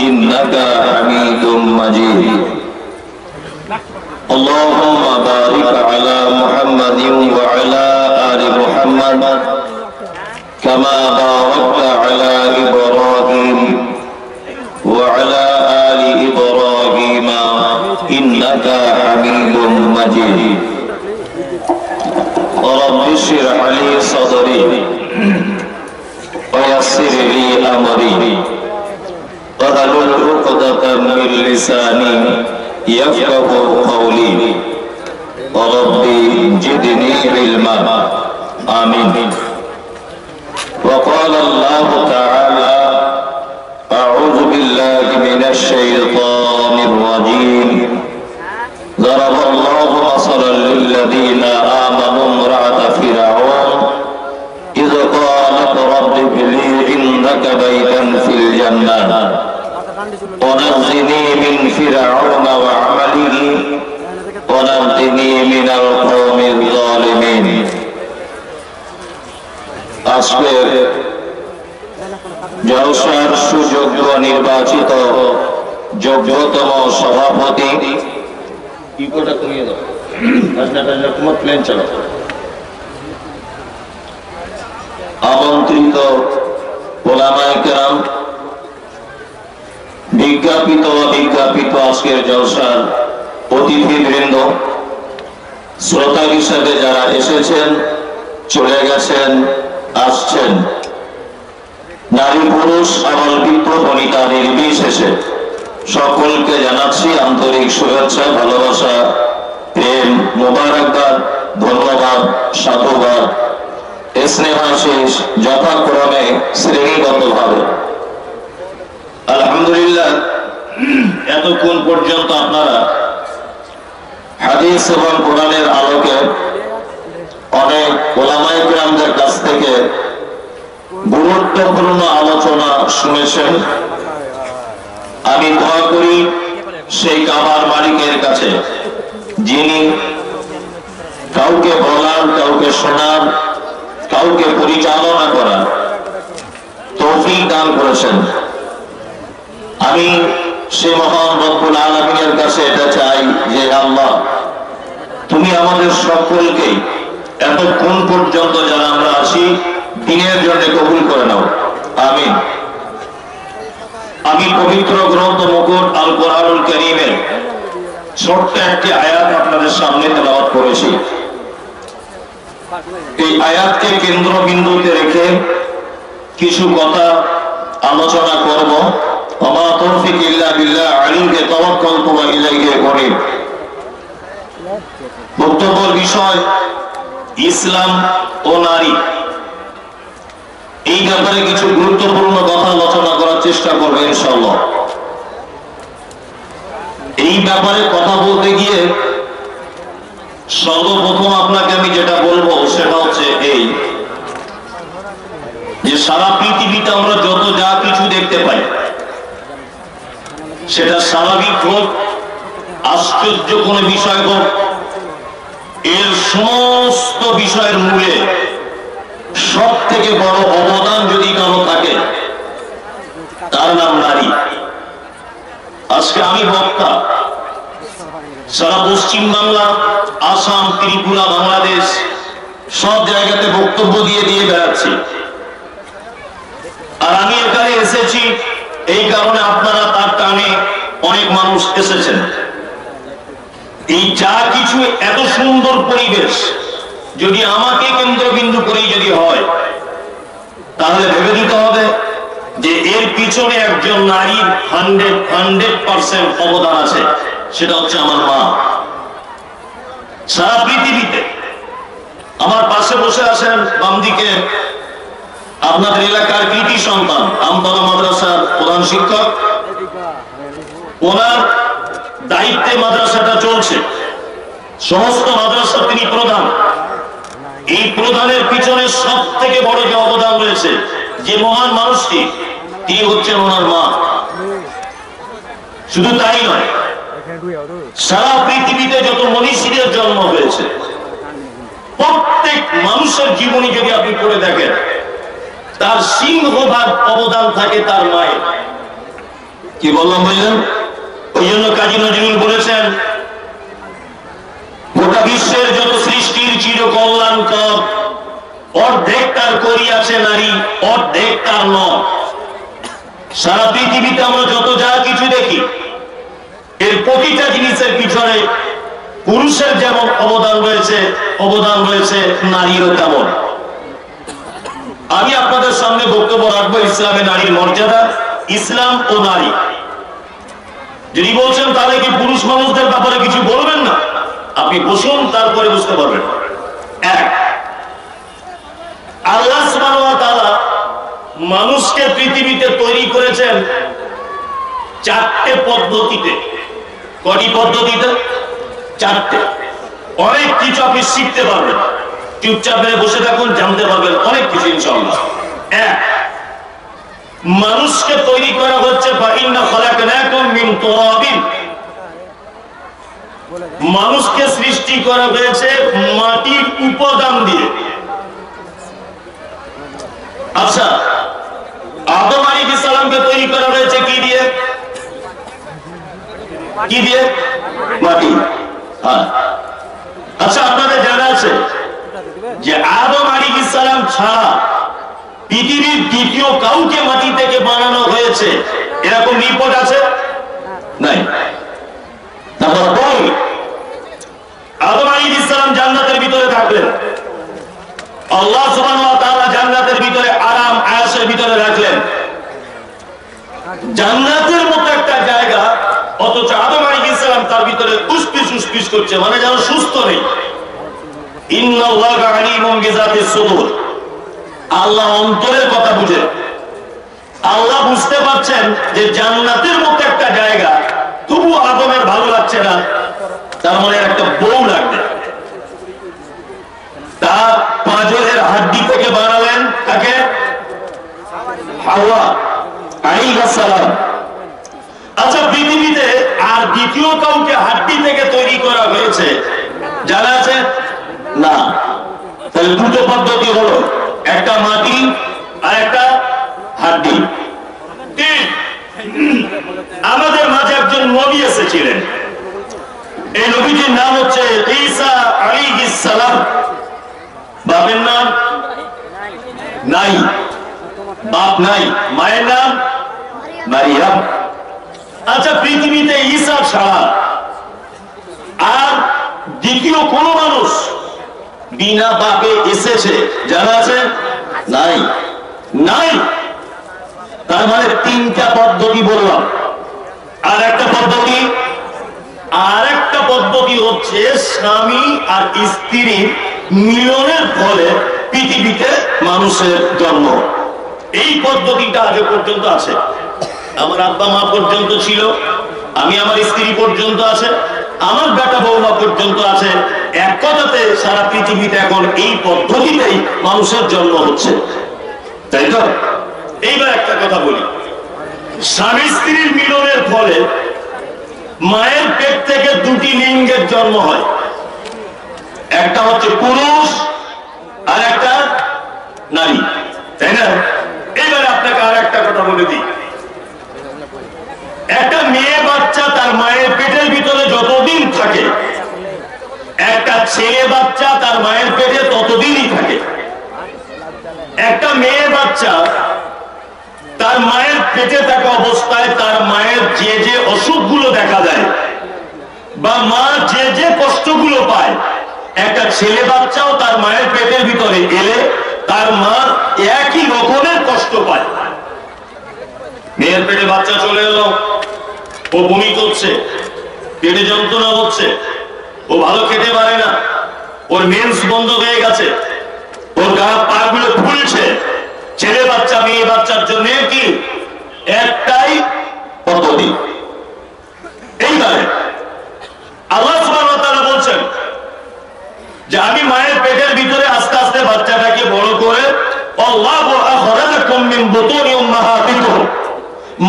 إنك حميد مجيد اللهم بارك على محمد وعلى آل محمد كما باركت على إبراهيم وعلى آل إبراهيم إنك حميد مجيد رب اشرح لي صدري ويسر لي أمري واحلل عقدة من لساني يفقهوا قولي رب زدني علما آمين. وقال الله تعالى أعوذ بالله من الشيطان الرجيم ضرب الله مثلا للذين آمنوا امرأة فرعون إذ قالت رب ابن لي عندك بيتا في الجنة ونجني من فرعون وعمله ونجني من القوم الظالمين. আজকের জলসার সুযোগ্য নির্বাচিত যোগ্যতম সভাপতি আমন্ত্রিত ওলামায়ে কেরাম, বিজ্ঞাপিত অবিজ্ঞাপিত আজকের জলসার অতিথিবৃন্দ, শ্রোতা হিসেবে যারা এসেছেন, চলে গেছেন, আসছেন, নারী পুরুষ আবাল বৃদ্ধ বনিতা নির্বিশেষে সকলকে জানাচ্ছি আন্তরিক শুভেচ্ছা, ভালোবাসা, প্রেম, মোবারকবাদ, ধন্যবাদ, সাধুবাদ, স্নেহাশিস যথাক্রমে শ্রেণীগতভাবে। আলহামদুলিল্লাহ, এতক্ষণ পর্যন্ত আপনারা হাদিস এবং কোরআনের আলোকে অনেক ওলামায়ে কেরামদের কাছ থেকে গুরুত্বপূর্ণ আলোচনা শুনেছেন। আমি দোয়া করি সেই কাবার মালিকের কাছে, যিনি কাউকে বলার, কাউকে শোনার, কাউকে পরিচালনা করার তৌফিক দান করেছেন। আমি সে মহান রব্বুল আলামিনের কাছে এটা চাই যে আল্লাহ, তুমি আমাদের সকলকে এতক্ষণ পর্যন্ত যারা আমরা আছি দিনের জন্য কবুল করে নাও, আমিন। আমি পবিত্র গ্রন্থ মুকুট আল কোরআনুল কারীমের ছোট্ট একটি আয়াত আপনাদের সামনে তেলাওয়াত করেছি। এই আয়াতকে কেন্দ্রবিন্দুতে রেখে কিছু কথা আলোচনা করব। ওমা তৌফিক ইল্লা বিল্লাহ আলাইহি তাওয়াক্কালতু ওয়া ইলাইহি উনীব। বক্তব্যের বিষয় ইসলাম ও নারী। এই ব্যাপারে কিছু গুরুত্বপূর্ণ কথা আলোচনা করার চেষ্টা করব ইনশাআল্লাহ। এই ব্যাপারে কথা বলতে গিয়ে সর্বপ্রথম আপনাকে আমি যেটা বলবো সেটা হচ্ছে এই যে সারা পৃথিবীতে আমরা যত যা কিছু দেখতে পাই, সেটা স্বাভাবিক হোক, আশ্চর্য কোন বিষয় হোক, এর সমস্ত বিষয়ের মূলে সব থেকে বড় অবদান যদি কারো থাকে তার নাম নারী। আজকে আমি বক্তা, সারা পশ্চিম বাংলা, আসাম, ত্রিপুরা, বাংলাদেশ সব জায়গাতে বক্তব্য দিয়ে বেড়াচ্ছি। আর আমি এখানে এসেছি এই কারণে আপনারা তার টানে অনেক মানুষ এসেছেন। এই যা কিছু এত সুন্দর পরিবেশ যদি আমাকে কেন্দ্রবিন্দু করেই যদি হয়, তাহলে ভেবে দিতে হবে যে এর পিছনে একজন নারীর 100% অবদান আছে, সেটা হচ্ছে আমার মা। সারা পৃথিবীতে আমার পাশে বসে আছেন বাম দিকে আপনাদের এলাকার কৃতি সন্তান, আমতলা মাদ্রাসার প্রধান শিক্ষক। ওনার দায়িত্বে মাদ্রাসাটা চলছে, সমস্ত মাদ্রাসা তিনি প্রধান। এই প্রধানের পিছনে সব থেকে বড় যে অবদান রয়েছে, যে মহান মানুষটি, তিনি হচ্ছেন ওনার মা। শুধু তাই নয়, সারা পৃথিবীতে যত মনীষীদের জন্ম হয়েছে, প্রত্যেক মানুষের জীবনী যদি আপনি পড়ে দেখেন, তার সিংহভাগ অবদান থাকে তার মায়ের। কি বললাম বুঝলেন? ওই জন্য কাজী নজরুল বলেছেন, গোটা বিশ্বের যত সৃষ্টির চির কল্যাণকর, অর্ধেক তার করিয়াছে নারী, অর্ধেক তার নয়। সারা পৃথিবীতে আমরা যত যা কিছু দেখি, এর প্রতিটা জিনিসের পিছনে পুরুষের যেমন অবদান রয়েছে নারীরও তেমন। আমি আপনাদের সামনে বক্তব্য রাখবো ইসলামে নারীর মর্যাদা, ইসলাম ও নারী। যদি বলছেন তাহলে কি পুরুষ মানুষদের ব্যাপারে কিছু বলবেন না? আপনি বসুন, তারপরে বুঝতে পারবেন। এক, আল্লাহ সুবহানাহু ওয়া তাআলা মানুষকে পৃথিবীতে তৈরি করেছেন চারটে পদ্ধতিতে। কটি পদ্ধতিতে? চারটে। অনেক কিছু আপনি শিখতে পারবেন, চুপচাপ বসে থাকুন, জানতে পারবেন অনেক কিছু ইনশাআল্লাহ। এক, মানুষকে তৈরি করা হচ্ছে ফাইন্না খালাকনাকুম মিন তুরাবিন, মানুষকে সৃষ্টি করা হয়েছে মাটির উপাদান দিয়ে। আচ্ছা, আদম আলাইহিস সালামকে তৈরি করা হয়েছে কি দিয়ে? কি দিয়ে? মাটি। হ্যাঁ। আচ্ছা, আপনাদের জানা আছে যে আদম আলাইহিস সালাম ছাড়া পৃথিবীর দ্বিতীয় কাউকে মাটি থেকে বানানো হয়েছে এরকম রিপোর্ট আছে? নাই। তারপর আদম আলাইহিস সালাম জান্নাতের ভিতরে থাকলেন, আল্লাহ সুবহানাহু ওয়া তাআলা জান্নাতের ভিতরে আরাম আয়েশের ভিতরে রাখলেন। জান্নাতের মতো একটা জায়গা, অথচ আদম আলাইহিস সালাম তার ভিতরে উসপিস করছে, মানে যেন সুস্থ নেই। ইন্নাল্লাহা আলিমুম বিযাতিস সুদূর, আল্লাহ অন্তরের কথা বুঝে। আল্লাহ বুঝতে পারছেন যে জান্নাতের মতো একটা জায়গা, তবু আদমের ভালো লাগছে না, তার মানে একটা বউ লাগবে। তার পাঁজরের হাড্ডি থেকে বানালেন তাকে হাওয়া আলাইহিস সালাম। আচ্ছা, পৃথিবীতে আর দ্বিতীয় কাউকে হাড্ডি থেকে তৈরি করা হয়েছে জানা আছে? না। তাহলে দুটো পদ্ধতি হলো, একটা মাটি আর একটা হাড্ডি। আমাদের মাঝে একজন নবী এসেছিলেন, এই নবীটির নাম হচ্ছে ঈসা আলাইহিস সালাম। বাপের নাম নাই, বাপ নাই, মায়ের নাম মারিয়াম। আচ্ছা, পৃথিবীতে ঈসা ছাড়া আর দ্বিতীয় কোন মানুষ বিনা বাপে এসেছে জানা আছে? নাই। নাই। তার মানে তিনটা পদ্ধতি বললাম। আর একটা পদ্ধতি হচ্ছে স্বামী আর স্ত্রীর মিলনের ফলে পৃথিবীতে মানুষের জন্ম। এই পদ্ধতিটা আজ পর্যন্ত আছে। আমার আব্বা মা পর্যন্ত ছিল, আমি আমার স্ত্রী পর্যন্ত আছে, আমার বেটা বৌমা পর্যন্ত আছে। এক কথাতে সারা পৃথিবীতে এখন এই পদ্ধতিতেই মানুষের জন্ম হচ্ছে, তাই তো? এইবার একটা কথা বলি, স্বামী স্ত্রীর মিলনের ফলে মায়ের পেট থেকে দুটি লিঙ্গের জন্ম হয়, একটা হচ্ছে পুরুষ আর একটা নারী, তাই না? এইবারে আপনাকে আর একটা কথা বলে দিই, একটা মেয়ে বাচ্চা তার মায়ের পেটের ভিতরে যতদিন থাকে, একটা ছেলে বাচ্চা তার মায়ের পেটে ততদিনই থাকে। একটা মেয়ে বাচ্চা তার মায়ের পেটে থাকা অবস্থায় তার মায়ের যে যে অসুখগুলো দেখা দেয় বা মা যে যে কষ্টগুলো পায়, একটা ছেলে বাচ্চাও তার মায়ের পেটের ভিতরে এলে তার মা একই রকমের কষ্ট পায়। মেয়ের পেটে বাচ্চা চলে এলো, ও বমি করছে, পেটে যন্ত্রণা হচ্ছে, ও ভালো খেতে পারে না, ওর মেন্স বন্ধ হয়ে গেছে, ওর গা পা গুলো ফুলছে। ছেলে বাচ্চা মেয়ে বাচ্চার জন্য কি একটাই পদ্ধতি। এইবারে আল্লাহ সুবহানাহু ওয়া তাআলা বলছেন যে আমি মায়ের পেটের ভিতরে আস্তে আস্তে বাচ্চাটাকে বড় করে, আল্লাহু আখরাজাকুম মিন বুতুনি উম্মাহাতিকুম,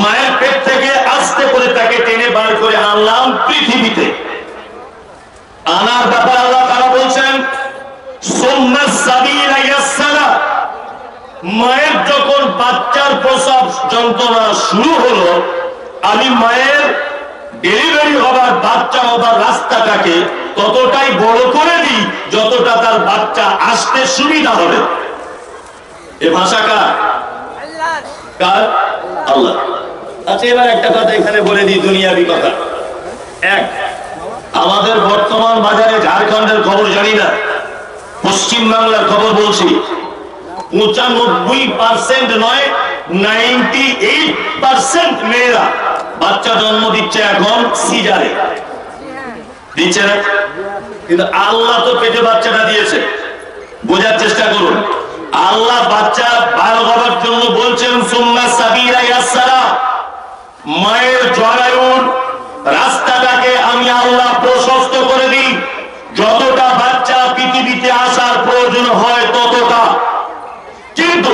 মায়ের পেট থেকে আস্তে করে তাকে টেনে বার করে আনলাম পৃথিবীতে। আনার ব্যাপার আল্লাহ তাআলা বলছেন সুম্মা সাবিলা ইয়াসসালা, মায়ের যখন বাচ্চার প্রসব যন্ত্রণা শুরু হলো আমি মায়ের ডেলিভারি হবার বাচ্চা হবার রাস্তাটাকে ততটাই বড় করে দিই যতটা তার বাচ্চা আসতে সুবিধা হবে। এ ভাষা কার? কার? আল্লাহ। আচ্ছা, এবার একটা কথা এখানে বলে দিই, দুনিয়াবি কথা। এক, আমাদের বর্তমান বাজারে ঝাড়খণ্ডের খবর জানি না, পশ্চিম বাংলার খবর বলছি, 95% নয় 98% মেয়েরা বাচ্চা জন্ম দিচ্ছে এখন সিজারে, দিচ্ছে না? কিন্তু আল্লাহ তো পেটে বাচ্চাটা দিয়েছে। বোঝার চেষ্টা করুন, আল্লাহ বাচ্চা বার হবার জন্য বলছেন সুম্মা সাবিলা ইয়াসসারা, মায়ের জরায়ুর রাস্তাটাকে আমি আল্লাহ প্রশস্ত করে দিই, যতটা বাচ্চা পৃথিবীতে আসার প্রয়োজন হয় ততটা। কিন্তু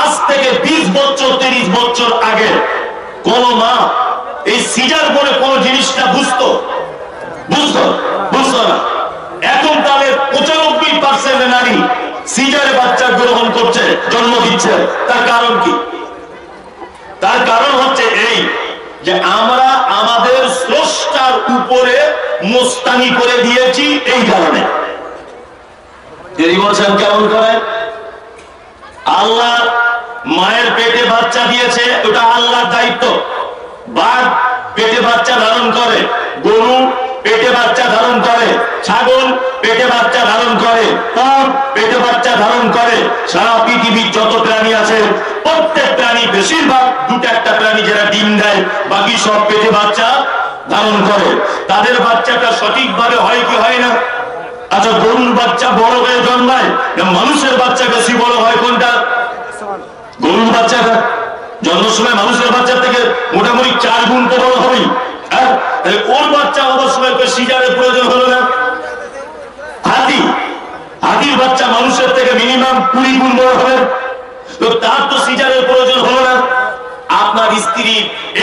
আজ থেকে 20 বছর 30 বছর আগে কোন মা এই সিজার করে কোন জিনিসটা বুঝতো না। এখন তাহলে 95% নারী সিজারে বাচ্চা গ্রহণ করছে, জন্ম দিচ্ছে। তার কারণ কি? তার কারণ হচ্ছে এই যে আমরা আমাদের স্রষ্টার উপরে মোস্তানি করে দিয়েছি। এই কারণে তিনি বলছেন কেমন করে? আল্লাহ মায়ের পেটে বাচ্চা দিয়েছে, ওটা আল্লাহর দায়িত্ব। বাঘ পেটে বাচ্চা ধারণ করে, গরু পেটে বাচ্চা ধারণ করে, ছাগল পেটে বাচ্চা ধারণ করে, উট পেটে বাচ্চা ধারণ করে। সারা পৃথিবীর যত প্রাণী আছে প্রত্যেক প্রাণী, বেশিরভাগ দুটো একটা প্রাণী যারা ডিম দেয়, বাকি সব পেটে বাচ্চা ধারণ করে। তাদের বাচ্চাটা সঠিকভাবে হয় কি হয় না? আচ্ছা, গরুর বাচ্চা বড় হয়ে জন্মায় না মানুষের বাচ্চা বেশি বড় হয়? কোনটা? গরুর বাচ্চাটা জন্মের সময় মানুষের বাচ্চার থেকে মোটামুটি 4 গুণ তো বড় হবেই। হ্যাঁ, ওর বাচ্চা হবার সময় সিজারের প্রয়োজন হলো না? হাতির বাচ্চা মানুষের থেকে মিনিমাম 20 গুণ বড় হবে, তো তার তো সিজারের প্রয়োজন হলো না। আপনার স্ত্রী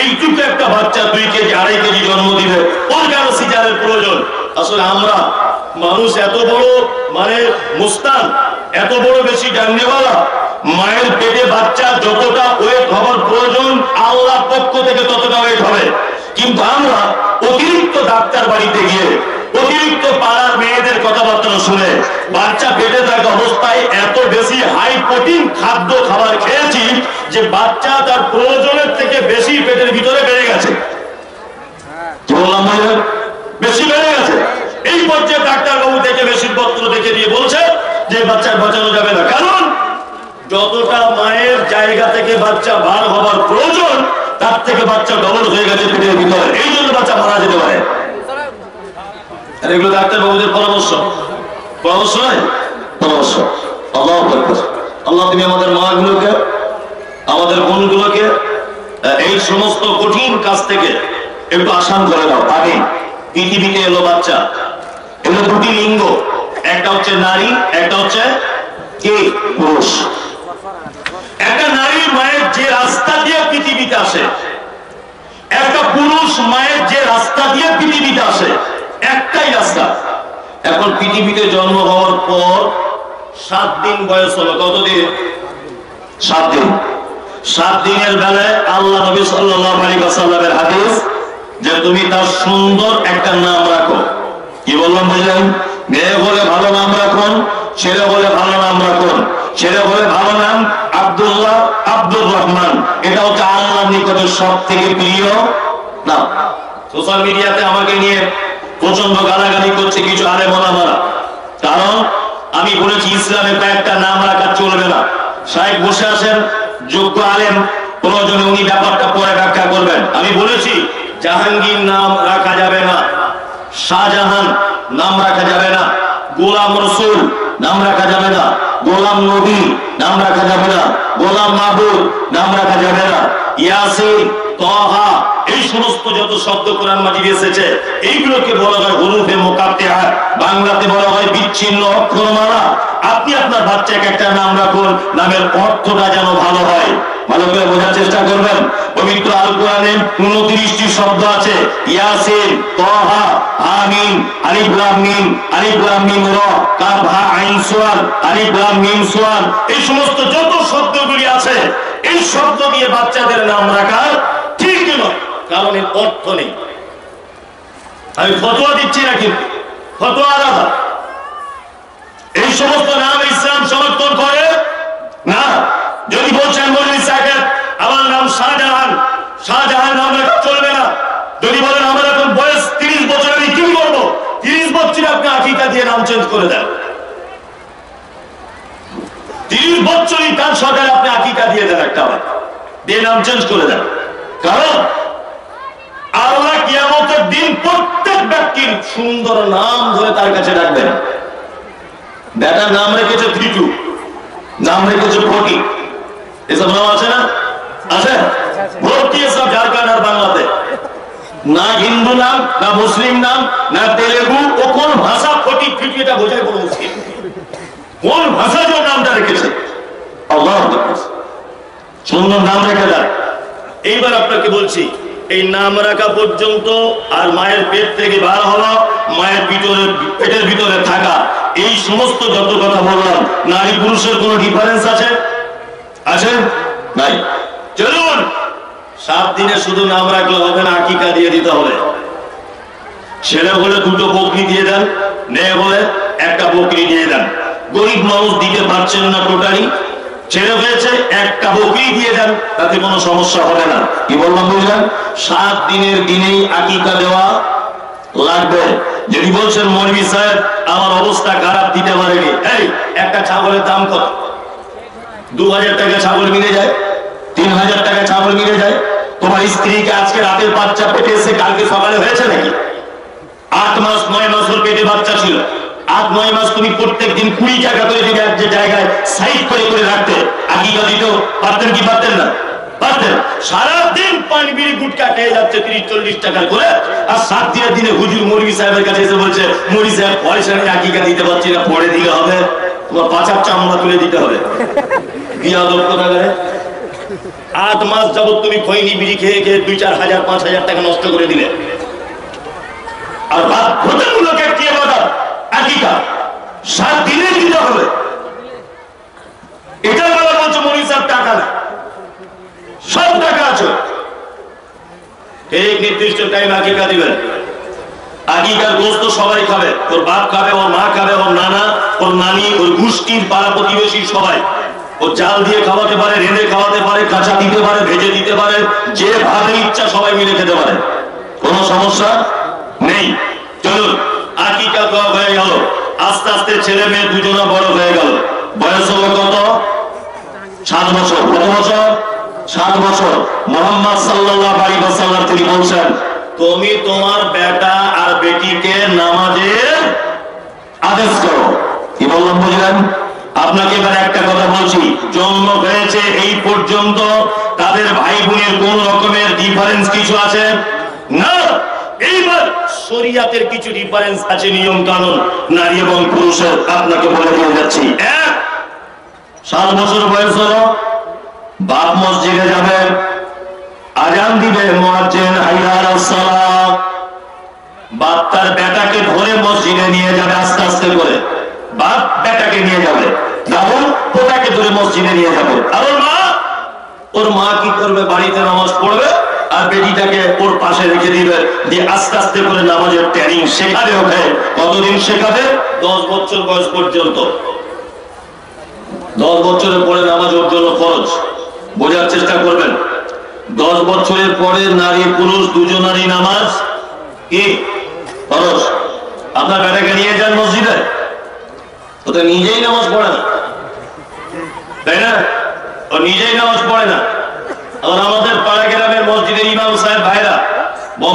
এইটুকু একটা বাচ্চা 2 কেজি 2.5 কেজি জন্ম দিবে, ওর কেন সিজারের প্রয়োজন? আসলে আমরা মানুষ এত বড় মানে মুস্তান, এত বড় বেশি জাননেওয়ালা, মায়ের পেটে বাচ্চা যতটা ওয়েট হবার প্রয়োজন আল্লাহর পক্ষ থেকে ততটা ওয়েট হবে। কিন্তু আমরা অতিরিক্ত ডাক্তার বাড়িতে গিয়ে অতিরিক্ত পাড়ার মেয়েদের কথাবার্তা শুনে বাচ্চা পেটে থাকা অবস্থায় এত বেশি হাই প্রোটিন খাদ্য খাবার খেয়েছি যে বাচ্চা তার প্রয়োজনের থেকে বেশি পেটের ভিতরে বেড়ে গেছে। বেশি বেড়ে গেছে। এই পর্যায়ে ডাক্তার বাবু দেখে মেশিন পত্র দেখে দিয়ে বলছে যে বাচ্চার বাঁচানো যাবে না, কারণ যতটা মায়ের জায়গা থেকে বাচ্চা বার হবার প্রয়োজন তার থেকে বাচ্চা ডবল হয়ে গেছে পেটের ভিতরে, এই জন্য বাচ্চা মারা যেতে পারে। এগুলো ডাক্তার বাবুদের পরামর্শ নয়, পরামর্শ। আল্লাহু আকবার। আল্লাহ তুমি আমাদের মাগুলোকে, আমাদের বোনগুলোকে এই সমস্ত কঠিন কাজ থেকে একটু আসান করে দাও। আগে পৃথিবীতে এলো বাচ্চা, এগুলো 2টি লিঙ্গ, একটা হচ্ছে নারী, একটা হচ্ছে কে? পুরুষ। একটা নারী মায়ের যে রাস্তা দিয়ে পৃথিবীতে আসে, একটা পুরুষ মায়ের যে রাস্তা দিয়ে পৃথিবীতে আসে, একটাই রাস্তা। এখন পৃথিবীতে জন্ম হওয়ার পর 7 দিন বয়স হলো। কতদিন? 7 দিন। 7 দিনের বেলায় আল্লাহ নবী সাল্লাল্লাহু আলাইহি ওয়াসাল্লামের হাদিস যে তুমি তার সুন্দর একটা নাম রাখো। কি বললাম বুঝলেন? মেয়ে বলে ভালো নাম রাখুন, ছেলে বলে ভালো নাম রাখুন। ছেলে বলে ভালো নাম আব্দুল্লাহ, আব্দুর রহমান, এটা হচ্ছে আল্লাহর নিকটে সব থেকে প্রিয় নাম। সোশ্যাল মিডিয়াতে আমাকে নিয়ে প্রচন্ড গালাগালি করছে কিছু আলেম ওলামারা, কারণ আমি বলেছি ইসলামে কয়েকটা নাম রাখা চলবে না। শায়েখ বসে আছেন, যোগ্য আলেম, প্রয়োজনে উনি ব্যাপারটা পরে ব্যাখ্যা করবেন। আমি বলেছি জাহাঙ্গীর নাম রাখা যাবে না, শাহজাহান নাম রাখা যাবে না, গোলাম রসুল নাম রাখা যাবে না, গোলাম নবী নাম রাখা যাবে না, গোলাম মাহবুব নাম রাখা যাবে না, ইয়াসিন, তাহা, এই সমস্ত যত শব্দ কোরআন মাজিদে এসেছে এইগুলোকে বলা হয় হুরুফে মুকাত্তিআ, বাংলাতে বলা হয় বিচ্ছিন্ন অক্ষরমালা। আপনি আপনার বাচ্চাকে একটা নাম রাখুন, নামের অর্থটা যেন ভালো হয়। ভালো করে বোঝার চেষ্টা করবেন। পবিত্র আল কোরআনে 29টি শব্দ আছে, ইয়াসিন, তাহা, আমিন, আলিফ লাম মিম, আলিফ লাম মিম র, কাফ হা আইন সোয়াদ, আলিফ লাম মিম সোয়াদ, এই সমস্ত যত শব্দগুলি আছে এই শব্দ দিয়ে বাচ্চাদের নাম রাখা ঠিক নয়। কারণ এর অর্থ নেই। আমি ফতোয়া দিচ্ছি না, কিন্তু ফতোয়া আলাদা। এই সমস্ত নাম ইসলাম সমর্থন করে না। যদি বলছেন মৌলভী সাহেব আমার নাম শাহজাহান, শাহজাহান নাম রাখা চলবে না। যদি বলেন আমার এখন বয়স 30 বছর, আমি কি করবো? 30 বছরে আপনি আকিকা দিয়ে নাম চেঞ্জ করে দেন। 30 বছরই তার সরকারে আপনি আকিকা দিয়ে দেন, একটা দিয়ে নাম চেঞ্জ করে দেন। কারণ আল্লাহ কিয়ামতের দিন প্রত্যেক ব্যক্তির সুন্দর নাম ধরে তার কাছে রাখবেন। বেটার নাম রেখেছে ফিটু, নাম রেখেছে ফটি, এসব নাম আছে না? আছে ভর্তি এসব ঝাড়খণ্ড আর বাংলাতে। না হিন্দু নাম, না মুসলিম নাম, না তেলেগু। ও কোন ভাষা ফটি ফিটু এটা বোঝাই বড় মুশকিল। কোন ভাষা যে নামটা রেখেছে, আল্লাহ সুন্দর নাম রেখে দেন। এইবার আপনাকে বলছি, এই নাম রাখা পর্যন্ত আর মায়ের পেট থেকে বার হওয়া, মায়ের পেটের ভিতরে থাকা, এই সমস্ত যত কথা বললাম, নারী পুরুষের কোন ডিফারেন্স আছে? আছে? নাই। চলুন, 7 দিনে শুধু নাম রাখলে হবে না, আকিকা দিয়ে দিতে হবে। ছেলে বলে 2টো বকরি দিয়ে দেন, মেয়ে বলে 1টা বকরি দিয়ে দেন। গরিব মানুষ দিতে পারছেন না, টোটালি ছেলে হয়েছে 1টা বকরি দিয়ে দেন, তাতে কোনো সমস্যা হবে না। কি বললাম বুঝলেন? 7 দিনের দিনেই আকিকা দেওয়া লাগবে। যদি বলছেন মৌলভী সাহেব আমার অবস্থা খারাপ, দিতে পারেনি, এই একটা ছাগলের দাম কত? 2000 টাকা ছাগল মিলে যায়, 3000 টাকা ছাগল মিলে যায়। তোমার স্ত্রীকে আজকে রাতের বাচ্চা পেটে এসে কালকে সকালে হয়েছে নাকি? 8 মাস 9 মাস ওর পেটে বাচ্চা ছিল। 8-9 মাস তুমি প্রত্যেক দিন 20 টাকা করে দিবে এক যে জায়গায় সাইড করে করে রাখতে। আকিকা দিতে পারতেন কি পারতেন না? পারতেন। সারাদিন পানি বিড়ি গুটকা খেয়ে যাচ্ছে 30-40 টাকা করে, আর 7 দিনের দিনে হুজুর মৌলভী সাহেবের কাছে এসে বলছে মৌলভী সাহেব পয়সা নেই, আকিকা দিতে পারছি না, পরে দিলে হবে, তোমার পাঁচার চামড়া তুলে দিতে হবে। বিয়াদব কোথাকারে। 8 মাস যাবত তুমি খৈনি বিড়ি খেয়ে খেয়ে 2-4 হাজার 5,000 টাকা নষ্ট করে দিলে। আর বাধ্যতামূলক কি বাধা? আকিকা 7 দিনে দিতে হবে। এটা বলা বলছে মৌলভী সাহেব টাকা না, সব টাকা আছে, ঠিক নির্দিষ্ট টাইম আকিকা দিবেন। আকিকার গোশত সবাই খাবে, ওর বাপ খাবে, ওর মা খাবে, ওর নানা, ওর নানি, ওর গোষ্ঠীর পাড়া প্রতিবেশী সবাই। ও জাল দিয়ে খাওয়াতে পারে, রেঁধে খাওয়াতে পারে, কাঁচা দিতে পারে, ভেজে দিতে পারে, যেভাবে ইচ্ছা সবাই মিলে খেতে পারে, কোনো সমস্যা নেই। চলুন, আকিকা দেওয়া হয়ে গেল। আস্তে আস্তে ছেলে মেয়ে দুজনা বড় হয়ে গেল। বয়স হলো কত? 7 বছর। কত বছর? 7 বছর। মুহাম্মদ সাল্লাল্লাহু আলাইহি ওয়াসাল্লাম তিনি বলছেন, তুমি তোমার বেটা আর বেটিকে নামাজের আদেশ করো। কি বললাম বুঝলেন? আপনাকে এবার একটা কথা বলছি, জন্ম হয়েছে এই পর্যন্ত তাদের ভাই বোনের কোন রকমের ডিফারেন্স কিছু আছে না। এইবার শরীয়তের কিছু ডিফারেন্স আছে, নিয়ম কানুন নারী এবং পুরুষের। আপনাকে বলে দিয়ে যাচ্ছি। 7 বছর বয়স হলো, বাপ মসজিদে যাবে, আজান দিবে, মুয়াজ্জিন হাইয়া আলাস সালাহ, বাপ তার বেটাকে ধরে মসজিদে নিয়ে যাবে আস্তে আস্তে করে। বাপ বেটাকে নিয়ে যাবে, দাদু পোতাকে ধরে মসজিদে নিয়ে যাবে। আর ওর মা কি করবে? বাড়িতে নামাজ পড়বে আর বেটিটাকে ওর পাশে রেখে দিবে, দিয়ে আস্তে আস্তে করে নামাজের ট্রেনিং শেখাবে ওকে। কতদিন শেখাবে? 10 বছর বয়স পর্যন্ত। 10 বছরের পরে নামাজ ওর জন্য ফরজ। বোঝার চেষ্টা করবেন, 10 বছরের পরে নারী পুরুষ দুজনারই নামাজ কি ফরজ। আপনার বেটাকে নিয়ে যান মসজিদে, ও তো নিজেই নামাজ পড়ে না, তাই না? ও নিজেই নামাজ পড়ে না। আর আমাদের পাড়া গ্রামের মসজিদের ইমাম সাহেব ভাইরা,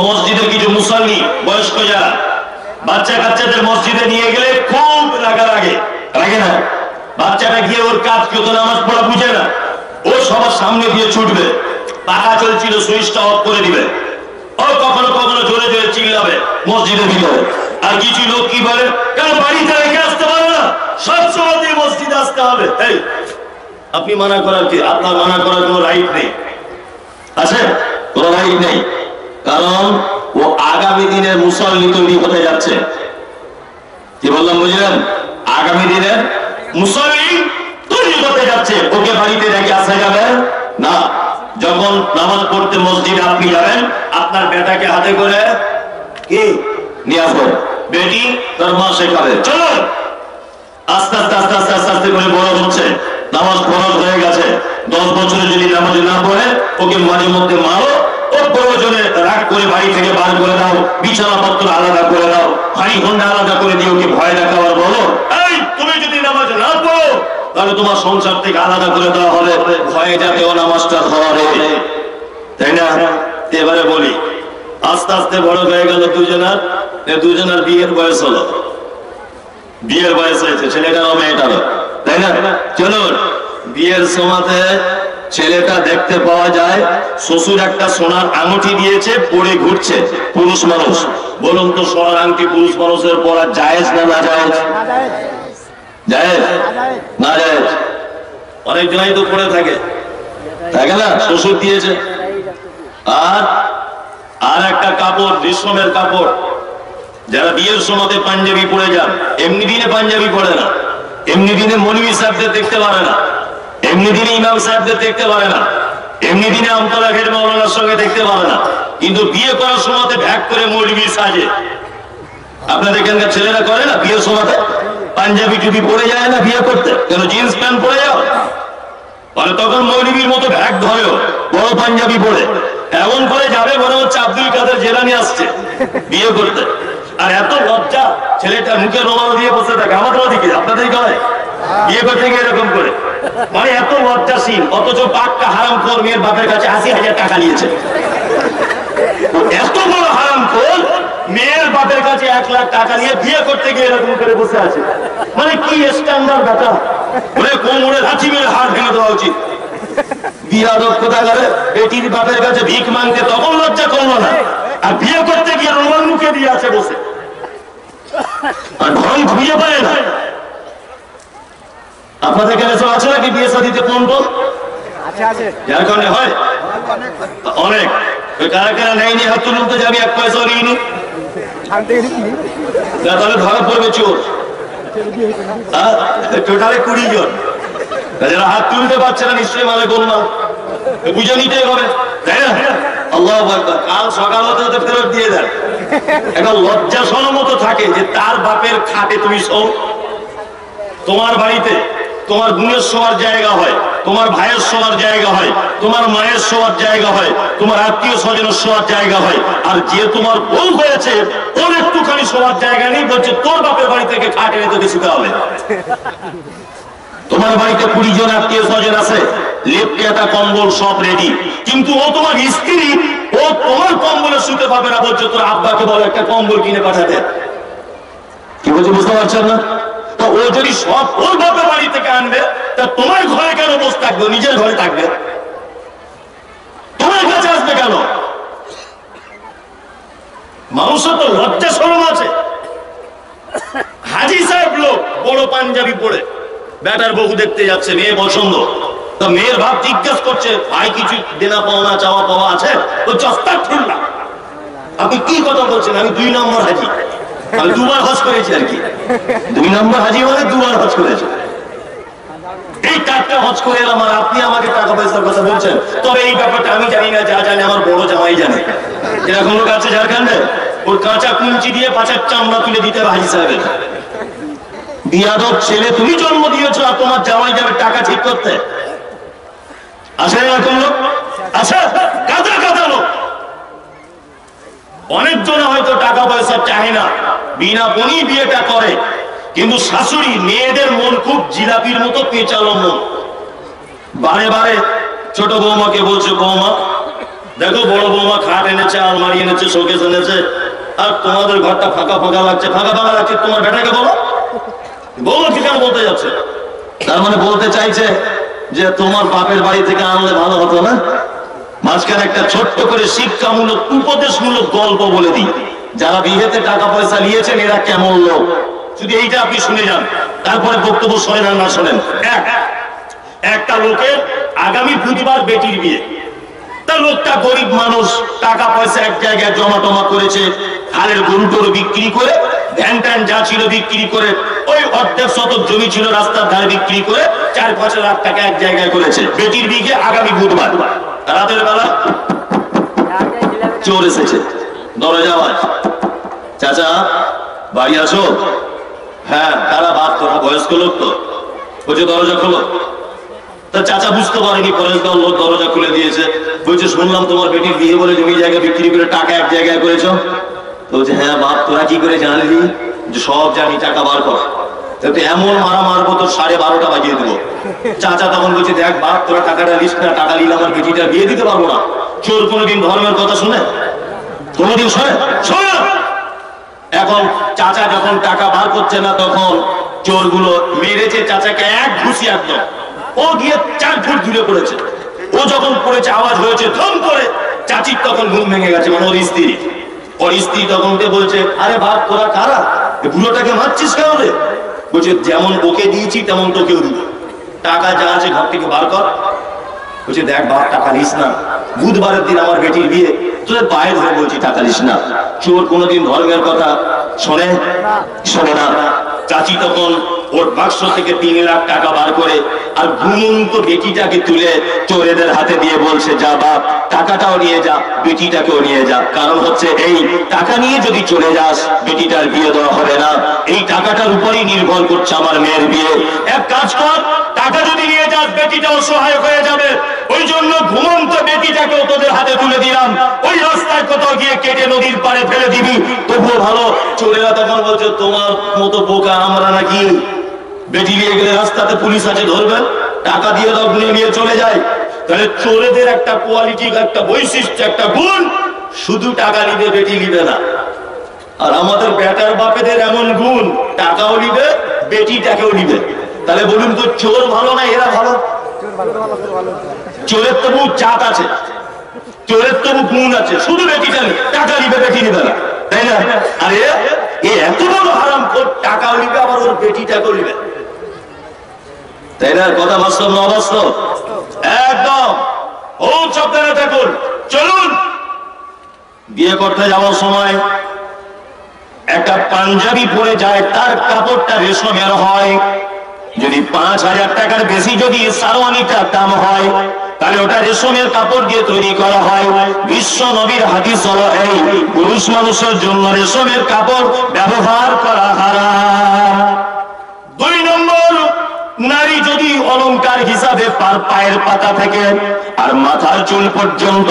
মসজিদের কিছু মুসল্লি বয়স্ক যারা, বাচ্চা কাচ্চাদের মসজিদে নিয়ে গেলে খুব রাগে না। বাচ্চাটা গিয়ে ওর কাজ কেউ তো নামাজ পড়া বুঝে না, ও সবার সামনে দিয়ে ছুটবে, পাখা চলছিল সুইচটা অফ করে দিবে, ও কখনো কখনো জোরে জোরে চিল্লাবে মসজিদের ভিতরে। আর কিছু লোক কি বলে, কারণ বাড়িতে রেখে আসতে পারবে না, সব সময় দিয়ে মসজিদে আসতে হবে। এই আপনি মানা করার কি? আপনার মানা করার কোনো রাইট নেই, আছে? কোনো রাইট নেই। কারণ ও আগামী দিনের মুসল্লি তৈরি হতে যাচ্ছে। কি বললাম বুঝলেন? আগামী দিনের মুসল্লি তৈরি হতে যাচ্ছে। ওকে বাড়িতে রেখে আসা যাবে না। যখন নামাজ পড়তে মসজিদে আপনি যাবেন, আপনার বেটাকে হাতে করে কি নিয়ে আসবেন, বেটি তার মা শেখাবে। চলো আস্তে আস্তে আস্তে আস্তে আস্তে আস্তে করে বড় হচ্ছে, নামাজ ফরজ হয়ে গেছে। 10 বছরে যদি নামাজ না পড়ে, ওকে মাঝে মধ্যে মারো, ওর প্রয়োজনে রাগ করে বাড়ি থেকে বার করে দাও, বিছানাপত্র আলাদা করে দাও, হাড়ি হোন্ডা আলাদা করে দিয়ে ওকে ভয় দেখাবার বলো, এই তুমি যদি নামাজ না পড়ো তাহলে তোমার সংসার থেকে আলাদা করে দেওয়া হবে, ভয়ে যাতে ও নামাজটা ধরে, তাই না? এবারে বলি, আস্তে আস্তে বড় হয়ে গেল দুজনের বিয়ের বয়স হলো, বিয়ের বয়স হয়েছে ছেলেটারও মেয়েটারও, তাই না? চলুন বিয়ের সময়তে ছেলেটা দেখতে পাওয়া যায় শ্বশুর একটা সোনার আংটি দিয়েছে, পরে ঘুরছে। পুরুষ মানুষ, বলুন তো সোনার আংটি পুরুষ মানুষের পরা জায়েজ না না জায়েজ? জায়েজ না জায়েজ? অনেক জনাই তো পরে থাকে, থাকে না? শ্বশুর দিয়েছে। আর একটা কাপড়, রেশমের কাপড়, যারা বিয়ের সময়তে পাঞ্জাবি পরে যান, এমনি দিনে পাঞ্জাবি পরে না, এমনি দিনে মৌলভী সাহেবদের দেখতে পারে না, এমনি দিনে ইমাম সাহেবদের দেখতে পারে না, এমনি দিনে আমতলা ঘের মাওলানার সঙ্গে দেখতে পারে না, কিন্তু বিয়ে করার সময়তে ভ্যাক করে মৌলভী সাজে। আপনাদের এখানকার ছেলেরা করে না বিয়ের সময়তে পাঞ্জাবি টুপি পরে যায় না বিয়ে করতে, কেন জিন্স প্যান্ট পরে যাও, মানে তখন মৌলভীর মতো ভ্যাক ধরেও বড় পাঞ্জাবি পরে এমন করে যাবে মনে হচ্ছে আব্দুল কাদের জেলানি আসছে বিয়ে করতে। আর এত লজ্জা, ছেলেটা মুখে রুমাল দিয়ে বসে থাকে, আমাদের ওদিকে আপনাদের গায়ে বিয়ে করতে গিয়ে এরকম করে, মানে এত লজ্জাশীল, অথচ পাক্কা হারামখোর মেয়ের বাপের কাছে 80,000 টাকা নিয়েছে। এত বড় হারামখোর মেয়ের বাপের কাছে 1 লাখ টাকা নিয়ে বিয়ে করতে গিয়ে এরকম করে বসে আছে, মানে কি স্ট্যান্ডার্ড ব্যাটা, মানে কোমরে লাঠি মেরে হাড় ভেঙে দেওয়া উচিত। বিয়াদব কোথাকারে, বেটির বাপের কাছে ভিক মাংতে তখন লজ্জা করলো না, আর বিয়ে করতে গিয়ে রুমাল মুখে দিয়ে আছে বসে, আর ঢং খুঁজে পায় না। আপনাদের এখানে সব আছে নাকি বিয়ে শাদীতে কন্ট্রোল? যার কারণে হয় অনেক, কারা কারা নেয়নি হাত তুলুন তো, যাবি 1 পয়সাও নিইনি, তাহলে ধরা পড়বে চোর। টোটালে 20 জন, যারা হাত তুলতে পারছে না নিশ্চয়ই মালে গোলমাল, বুঝে নিতেই হবে, তাই না? আল্লাহু আকবার। কাল সকাল হতে হতে ফেরত দিয়ে দেন। একটা লজ্জা সনমত থাকে যে তার বাপের খাটে তুমি শোও, তোমার বাড়িতে তোমার বোনের শোয়ার জায়গা হয়, তোমার ভাইয়ের শোয়ার জায়গা হয়, তোমার মায়ের শোয়ার জায়গা হয়, তোমার আত্মীয় স্বজনের শোয়ার জায়গা হয়, আর যে তোমার বউ হয়েছে ওর একটুখানি শোয়ার জায়গা নেই, বলছে তোর বাপের বাড়ি থেকে খাট এনে তোকে শুতে হবে। তোমার বাড়িতে 20 জন আত্মীয় স্বজন আছে, লেপটা কম্বল সব রেডি, কিন্তু ও তোমার স্ত্রী, ও তোমার কম্বলে শুতে পাবে না, বলছে তোর আব্বাকে বলো একটা কম্বল কিনে পাঠাতে। কি বলছে বুঝতে পারছেন না? তো ও যদি সব ওর বাপের বাড়ি থেকে আনবে, তা তোমার ঘরে কেন বসে থাকবে? নিজের ঘরে থাকবে, তোমার কাছে আসবে কেন? মানুষের তো লজ্জা শরম আছে। হাজি সাহেব লোক বড় পাঞ্জাবি পরে বেটার বহু দেখতে যাচ্ছে, মেয়ে পছন্দ, তা মেয়ের ভাব জিজ্ঞাসা করছে ভাই কিছু দেনা পাওনা চাওয়া পাওয়া আছে? তো চস্তার ঠিক না, আপনি কি কথা বলছেন? আমি 2 নম্বর হাজি, আমি 2 বার হজ করেছি আর কি। 2 নম্বর হাজি মানে 2 বার হজ করেছে, এই 4টা হজ করে এলাম, আর আপনি আমাকে টাকা পয়সার কথা বলছেন। তবে এই ব্যাপারটা আমি জানি না, যা জানে আমার বড় জামাই জানে। এরকম লোক আছে ঝাড়খণ্ডে, ওর কাঁচা কুঞ্চি দিয়ে পাঁচার চামড়া তুলে দিতে হবে হাজি সাহেবের। বিয়াদব ছেলে, তুমি জন্ম দিয়েছো আর তোমার জামাই যাবে টাকা ঠিক করতে? আছে এরকম লোক? আছে কাঁচা কাঁচা লোক। অনেকজন হয়তো টাকা পয়সা চায় না, বিনা বনি বিয়েটা করে, কিন্তু শাশুড়ি মেয়েদের মন খুব জিলাপির মতো পেঁচালো মন। বারে বারে ছোট বৌমাকে বলছে, বৌমা দেখো বড় বৌমা খাট এনেছে, আলমারি এনেছে, শোকেস এনেছে, আর তোমাদের ঘরটা ফাঁকা ফাঁকা লাগছে। ফাঁকা ফাঁকা লাগছে তোমার বেটাকে বলো। বৌমা কি কেন বলতে যাচ্ছে? তার মানে বলতে চাইছে যে তোমার বাপের বাড়ি থেকে আনলে ভালো হতো না। মাঝখানে একটা ছোট্ট করে শিক্ষামূলক উপদেশমূলক গল্প বলে দিই, যারা বিয়েতে টাকা পয়সা নিয়েছেন এরা কেমন লোক, যদি এইটা আপনি শুনে যান, তারপরে বক্তব্য শোনেন আর না শোনেন। একটা লোকের আগামী বুধবার বেটির বিয়ে, তা লোকটা গরিব মানুষ, টাকা পয়সা এক জায়গায় জমা টমা করেছে, হালের গরু টরু বিক্রি করে, ধ্যান ট্যান যা ছিল বিক্রি করে, ওই 1.5 শতক জমি ছিল রাস্তার ধারে বিক্রি করে 4-5 লাখ টাকা এক জায়গায় করেছে। বেটির বিয়ে আগামী বুধবার, রাতের বেলা চোর এসেছে, দরজা আওয়াজ, চাচা বাড়ি আসো। হ্যাঁ, কারা? বাপ তোরা, বয়স্ক লোক তো। বলছে দরজা খোলো। তা চাচা বুঝতে পারেনি পরেশ দল লোক দরজা খুলে দিয়েছে। বলছে শুনলাম তোমার বেটির বিয়ে বলে জমি জায়গা বিক্রি করে টাকা এক জায়গায় করেছো। বলছে হ্যাঁ বাপ, তোরা কি করে জানলি? যে সব জানি, টাকা বার কর। এমন মারা মারবো তো 12:30 বাজিয়ে দেবো। চাচা তখন বলছে দেখ বাপ, তোরা টাকাটা লিস না, টাকা নিলে আমার বেটিটা বিয়ে দিতে পারবো না। চোর কোনোদিন ধর্মের কথা শুনে? কোনোদিন শোনে? শোনে। এখন চাচা যখন টাকা বার করছে না, তখন চোরগুলো মেরেছে চাচাকে এক ঘুষি একদম। ও গিয়ে 4 ফুট দূরে পড়েছে। ও যখন পড়েছে আওয়াজ হয়েছে ধম করে, চাচির তখন ঘুম ভেঙে গেছে, মানে ওর স্ত্রী তখন বলছে আরে বাপ তোরা কারা? বুড়োটাকে মারছিস কেন রে? বলছে যেমন ওকে দিয়েছি তেমন তোকেও দিব, টাকা যা আছে ঘর থেকে বার কর। বলছে দেখ বাপ, টাকা নিস না, বুধবারের দিন আমার বেটির বিয়ে, তোদের পায়ে ধরে বলছি টাকা নিস না। চোর কোনোদিন ধর্মের কথা শোনে? শোনে না। চাচি তখন ওর বাক্স থেকে 3 লাখ টাকা বার করে আর ঘুমন্ত বেটিটাকে তুলে চোরেদের হাতে দিয়ে বলছে যা বাপ, টাকাটাও নিয়ে যা, বেটিটাকেও নিয়ে যা। কারণ হচ্ছে এই টাকা নিয়ে যদি চলে যাস, বেটিটার বিয়ে দেওয়া হবে না। এই টাকাটার উপরই নির্ভর করছে আমার মেয়ের বিয়ে। এক কাজ কর, টাকা যদি নিয়ে যাস, বেটিটাও সহায়ক হয়ে যাবে। ওই জন্য ঘুমন্ত বেটিটাকেও তোদের হাতে তুলে দিলাম। ওই রাস্তায় কোথাও গিয়ে কেটে নদীর পাড়ে ফেলে দিবি, তবুও ভালো। চোরেরা তখন বলছে তোমার মতো বোকা আমরা নাকি? বেটি নিয়ে গেলে রাস্তাতে পুলিশ আছে, ধরবে, টাকা দিয়ে দাও, নিয়ে চলে যায়। তাহলে চোরেদের একটা কোয়ালিটি, একটা বৈশিষ্ট্য, একটা গুণ, শুধু টাকা নিবে, বেটি নিবে না। আর আমাদের বেটার বাপেদের এমন গুণ, টাকাও নিবে, বেটিটাকেও নিবে। তাহলে বলুন তো চোর ভালো না এরা ভালো? চোরের তবু জাত আছে, চোরের তবু গুণ আছে, শুধু বেটিটা টাকা নিবে, বেটি নিবে না, তাই না? আরে এত বড় হারাম খোর, টাকাও নিবে আবার ওর বেটিটাকেও নিবে, তাই না? কথা বাস্তব না অবাস্তব? একদম। ও সাবধানে থাকুন। চলুন, বিয়ে করতে যাওয়ার সময় একটা পাঞ্জাবি পরে যায়, তার কাপড়টা রেশমের হয়। যদি 5,000 টাকার বেশি যদি সারওয়ানিটার দাম হয়, তাহলে ওটা রেশমের কাপড় দিয়ে তৈরি করা হয়। বিশ্ব নবীর হাদিস হলো এই, পুরুষ মানুষের জন্য রেশমের কাপড় ব্যবহার করা হারাম। 2 নম্বর, নারী যদি অলংকার হিসাবে পায়ের পাতা থেকে আর মাথার চুল পর্যন্ত,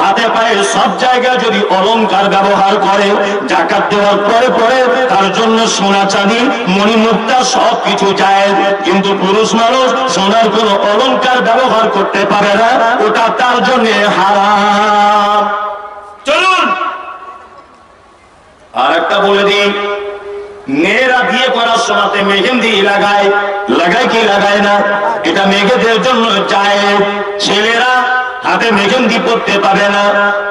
হাতে পায়ে সব জায়গায় যদি অলংকার ব্যবহার করে, যাকাত দেওয়ার পরে পরে তার জন্য সোনা চাঁদি মণিমুক্তা সবকিছু যায়। কিন্তু পুরুষ মানুষ সোনার কোন অলংকার ব্যবহার করতে পারে না, ওটা তার জন্য হারাম। চলুন আর একটা বলে দিই, মেয়েরা বিয়ে করার সময় মেহেন্দি লাগায় কি লাগায় না? এটা মেয়েদের জন্য যায়। ছেলেরা হাতে মেহেন্দি করতে পাবে না।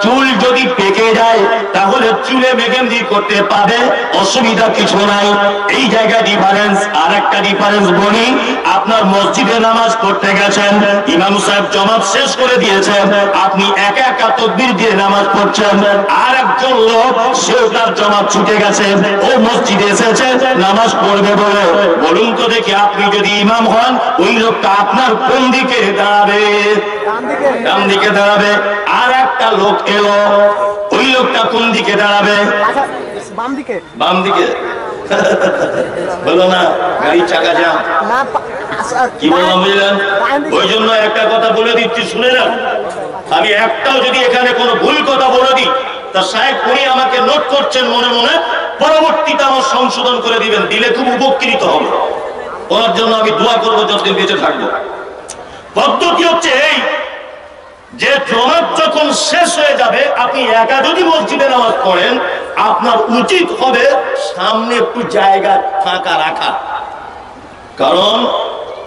চুল যদি পেকে যায় তাহলে চুলে মেহেন্দি করতে পাবে, অসুবিধা কিছু নাই। এই জায়গায় ডিফারেন্স। আর একটা ডিফারেন্স বলি, আপনার মসজিদে নামাজ পড়তে গেছেন, ইমাম সাহেব জামাত শেষ করে দিয়েছেন, আপনি একা একা তাকবীর দিয়ে নামাজ পড়ছেন, আর একজন লোক সেও তার জামাত ছুটে গেছে, ও মসজিদে এসেছে নামাজ পড়বে বলে। বলুন তো দেখি, আপনি যদি ইমাম হন, ওই লোকটা আপনার কোন দিকে দাঁড়াবে? ডান দিকে দাঁড়াবে। আর একটা লোক এলো, ওই লোকটা কোন দিকে দাঁড়াবে? বাম দিকে। বাম দিকে বলো না, গাড়ির চাকা জ্যাম। কি বললাম বুঝলেন? ওই জন্য একটা কথা বলে দিচ্ছি, শুনে না, আমি একটাও যদি এখানে কোনো ভুল কথা বলে দিই, তা সাহেব উনি আমাকে নোট করছেন মনে মনে, পরবর্তীতে আমার সংশোধন করে দিবেন, দিলে খুব উপকৃত হবে। ওর জন্য আমি দোয়া করবো যতদিন বেঁচে থাকবো। পদ্ধতি হচ্ছে এই, যে জমাত যখন শেষ হয়ে যাবে, আপনি একা যদি মসজিদে নামাজ পড়েন, আপনার উচিত হবে সামনে একটু জায়গা ফাঁকা রাখা। কারণ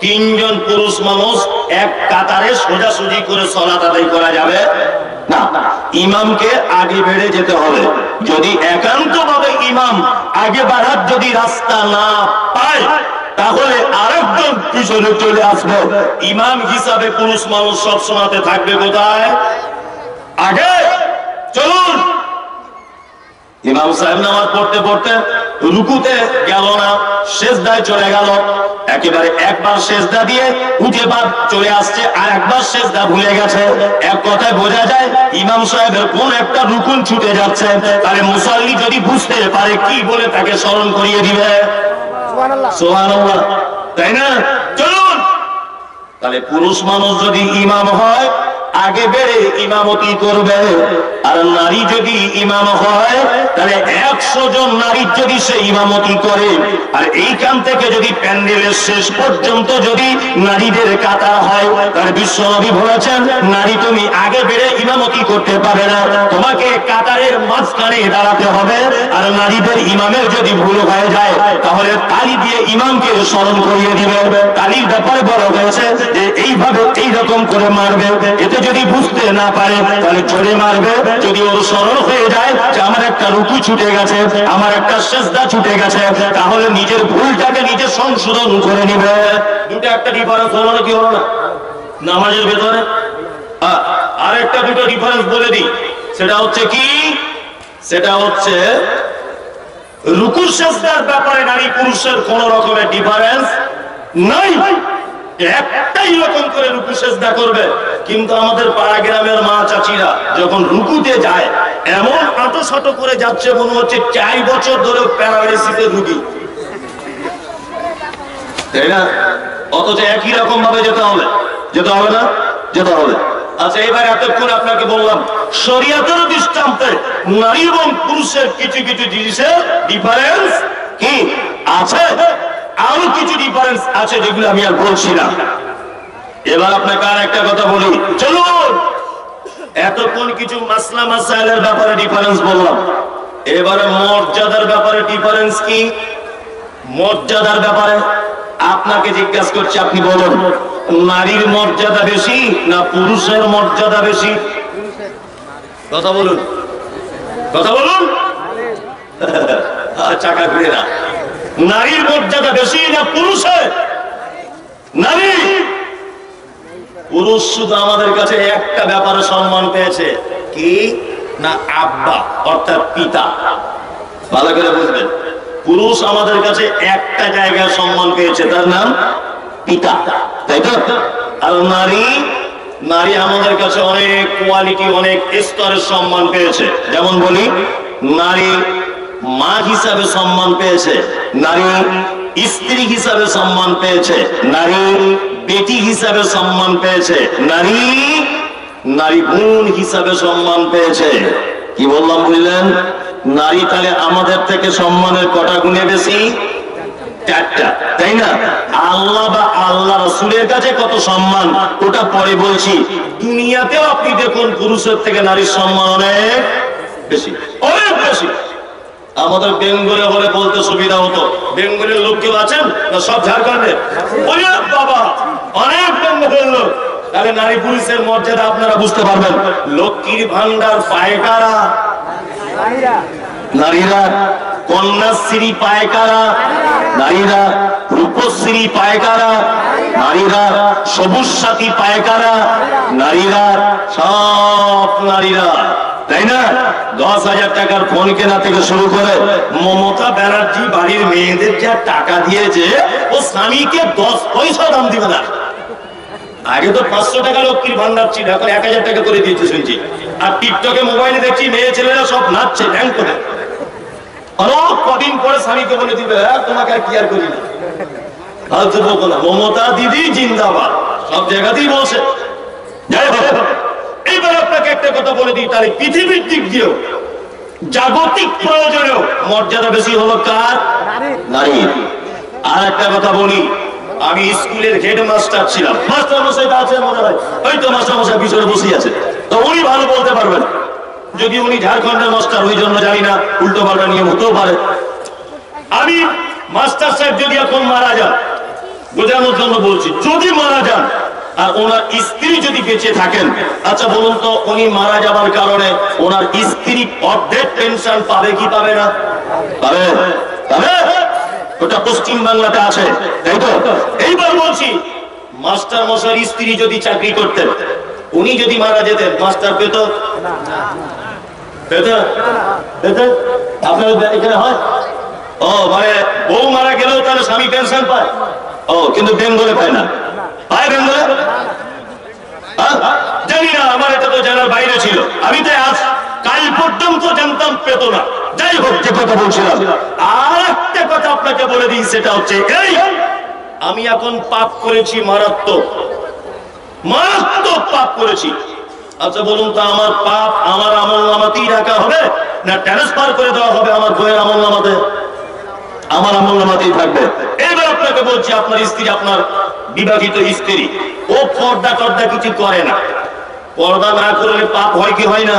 3 জন পুরুষ মানুষ এক কাতারে সোজাসুজি করে সালাত আদায় করা যাবে না, ইমামকে আগে বেড়ে যেতে হবে। যদি একান্ত ভাবে ইমাম আগে বাড়ার যদি রাস্তা না পায়, তাহলে আরেকজন পিছনে চলে আসবে। ইমাম হিসাবে পুরুষ মানুষ সব সময়তে থাকবে কোথায়? আগে। চলুন, ইমাম সাহেব নামাজ পড়তে পড়তে রুকুতে গেল না, সেজদায় চলে গেল, একেবারে একবার সেজদা দিয়ে উঠে বাদ চলে আসছে, আর একবার সেজদা ভুলে গেছে। এক কথায় বোঝা যায় ইমাম সাহেবের কোন একটা রুকুন ছুটে যাচ্ছে। তাহলে মুসাল্লি যদি বুঝতে পারে কি বলে তাকে স্মরণ করিয়ে দিবে? সুবহানাল্লাহ, তাই না? চলুন, তাহলে পুরুষ মানুষ যদি ইমাম হয় আগে বেড়ে ইমামতি করবে, আর নারী যদি ইমাম হয় তাহলে 100 জন নারীর যদি সে ইমামতি করে, আর এইখান থেকে যদি প্যান্ডেলের শেষ পর্যন্ত যদি নারীদের কাতার হয়, তাহলে বিশ্বনবী বলেছেন নারী তুমি আগে বেড়ে ইমামতি করতে পারবে না, তোমাকে কাতারের মাঝখানে দাঁড়াতে হবে। আর নারীদের ইমামের যদি ভুল হয়ে যায় তাহলে তালি দিয়ে ইমামকে স্মরণ করিয়ে দিবে। তালির ব্যাপারে বলা হয়েছে যে এইভাবে এইরকম করে মারবে, এতে যদি বুঝতে না পারে তাহলে জোরে মারবে। যদি ওর স্মরণ হয়ে যায় যে আমার একটা রুকু ছুটে গেছে, আমার একটা সেজদা ছুটে গেছে, তাহলে নিজের ভুলটাকে নিজে সংশোধন করে নিবে। দুটো একটা ডিফারেন্স হলো না কি হলো না নামাজের ভেতরে? আর একটা দুটো ডিফারেন্স বলে দিই, সেটা হচ্ছে কি? সেটা হচ্ছে রুকু সেজদার ব্যাপারে নারী পুরুষের কোন রকমের ডিফারেন্স নাই, একটাই রকম করে রুকু সেজদা করবে। কিন্তু আমাদের পাড়া গ্রামের মা চাচিরা যখন রুকুতে যায় এমন আঁটো করে যাচ্ছে মনে হচ্ছে 4 বছর ধরে প্যারালাইসিসের রোগী, তাই না? অথচ একই রকম ভাবে যেতে হবে না? যেতে হবে। আচ্ছা, এবার এতক্ষণ আপনাকে বললাম শরীয়তের দৃষ্টান্তে নারী এবং পুরুষের কিছু কিছু জিনিসের ডিফারেন্স কি আছে, আরো কিছু ডিফারেন্স আছে যেগুলো আমি আর বলছি না। এবার আপনাকে আর একটা কথা বলি, চলুন। এতক্ষণ কিছু মাসলা মাসাইলের ব্যাপারে ডিফারেন্স বললাম, এবারে মর্যাদার ব্যাপারে ডিফারেন্স কি? মর্যাদার ব্যাপারে আপনাকে জিজ্ঞাসা করছি, আপনি বলুন নারীর মর্যাদা বেশি না পুরুষের মর্যাদা বেশি? কথা বলুন, কথা বলুন। চাকা ঘুরে না, নারীর মর্যাদা বেশি না পুরুষের? নারী। পুরুষ শুধু আমাদের কাছে একটা ব্যাপারে সম্মান পেয়েছে, কি না আব্বা অর্থাৎ পিতা। ভালো করে বুঝবেন, পুরুষ আমাদের কাছে একটা জায়গায় সম্মান পেয়েছে, তার নাম পিতা, তাই তো? আর নারী আমাদের কাছে অনেক কোয়ালিটি, অনেক স্তরের সম্মান পেয়েছে। যেমন বলি, নারী মা হিসাবে সম্মান পেয়েছে, নারী স্ত্রী হিসাবে সম্মান পেয়েছে, নারী বেটি হিসাবে সম্মান পেয়েছে, নারী বোন হিসাবে সম্মান পেয়েছে। কি বললাম বুঝলেন? নারী তাহলে আমাদের থেকে সম্মানের কটা গুণে বেশি? 4টা, তাই না? আল্লাহ বা আল্লাহ রাসূলের কাছে কত সম্মান ওটা পরে বলছি। দুনিয়াতেও আপনি দেখুন পুরুষের থেকে নারীর সম্মান অনেক বেশি, অনেক বেশি। আমাদের বেঙ্গলে বলে বলতে সুবিধা হতো, বেঙ্গলের লোক কেউ আছেন না? সব ঝাড়খণ্ডে। বাবা, অনেক বেঙ্গলের লোক। তাহলে নারী পুরুষের মর্যাদা আপনারা বুঝতে পারবেন। লক্ষ্মীর ভান্ডার পায় কারা? নারীরা। কন্যাশ্রী পায় কারা? নারীরা। রূপশ্রী পায় কারা? নারীরা। সবুজ সাথী পায় কারা? নারীরা। সব নারীরা, তাই না? 10,000 টাকার ফোন কেনা থেকে শুরু করে মমতা ব্যানার্জি বাড়ির মেয়েদের যা টাকা দিয়েছে, ও স্বামীকে 10 পয়সা দাম দিবে না। আগে তো 500 টাকা লক্ষ্মীর ভান্ডার ছিল, এখন 1000 টাকা করে দিয়েছে শুনছি। আর টিকটকে মোবাইলে দেখছি মেয়ে ছেলেরা সব নাচছে ব্যাংক করে। কদিন পরে স্বামীকে বলে দিবে তোমাকে আর কি আর করি না। মমতা দিদি জিন্দাবাদ, সব জায়গাতেই বলছে। যাই হোক, এইবার আপনাকে একটা কথা বলে দিই, তাহলে পৃথিবীর দিক দিয়েও জাগতিক প্রয়োজনেও মর্যাদা বেশি হলো কার? নারীর। আর একটা কথা বলি, আমি স্কুলের হেডমাস্টার ছিলাম। মাস্টার মশাই আছে মনে হয়, ওই তো মাস্টার মশাই পিছনে বসে আছে, তো উনি ভালো বলতে পারবেন। যদি উনি ঝাড়খণ্ডের মাস্টার, ওই জন্য জানি না, উল্টো পাল্টা নিয়ম হতেও পারে। আমি মাস্টার সাহেব যদি এখন মারা যান, বোঝানোর জন্য বলছি, যদি মারা যান আর ওনার স্ত্রী যদি বেঁচে থাকেন, আচ্ছা বলুন তো, উনি মারা যাবার কারণে ওনার স্ত্রী অর্ধেক পেনশন পাবে কি পাবে না? পাবে, পাবে। ওটা পশ্চিম বাংলাতে আছে, তাই তো? এইবার বলছি, মাস্টার মশাইয়ের স্ত্রী যদি চাকরি করতেন, উনি যদি মারা যেতেন, মাস্টার পেত? পেত? আপনার এখানে হয়? ও মানে বউ মারা গেলেও তাহলে স্বামী পেনশন পায়? ও কিন্তু বেঙ্গলে পায় না, পায় বেঙ্গলে? জানি না, আমার এটা তো জানার বাইরে ছিল। আমি তো আজ কাল পর্যন্ত জানতাম পেত না। যাই হোক, যে কথা বলছিলাম, আর একটা কথা আপনাকে বলে দিই, সেটা হচ্ছে এই, আমি এখন পাপ করেছি, মারাত্মক মারাত্মক পাপ করেছি। আচ্ছা বলুন তো, আমার পাপ আমার আমলনামাতেই রাখা হবে না ট্রান্সফার করে দেওয়া হবে আমার বইয়ের আমলনামাতে? আমার আমলনামাতেই থাকবে। এবার আপনাকে বলছি, আপনার স্ত্রী, আপনার বিবাহিত স্ত্রী, ও পর্দা টর্দা কিছু করে না, পর্দা না করলে পাপ হয় কি হয় না?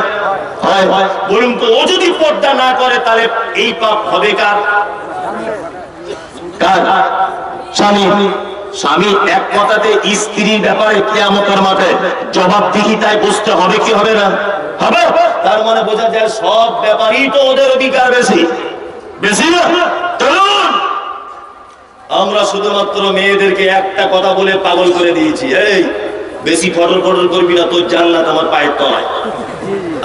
হয় হয়। বলুন তো, ও যদি পর্দা না করে তাহলে এই পাপ হবে কার? কার? স্বামী। স্বামী এক কথাতে স্ত্রীর ব্যাপারে কিয়ামতের মাঠে জবাবদিহিতায় বসতে হবে কি হবে না? হবে। তার মানে বোঝা যায় সব ব্যাপারই তো ওদের অধিকার বেশি, বেশি না? চলুন, আমরা শুধুমাত্র মেয়েদেরকে একটা কথা বলে পাগল করে দিয়েছি, এই বেশি ফটল ফটল করবি না, তোর জান্নাত আমার পায়ের তলায়।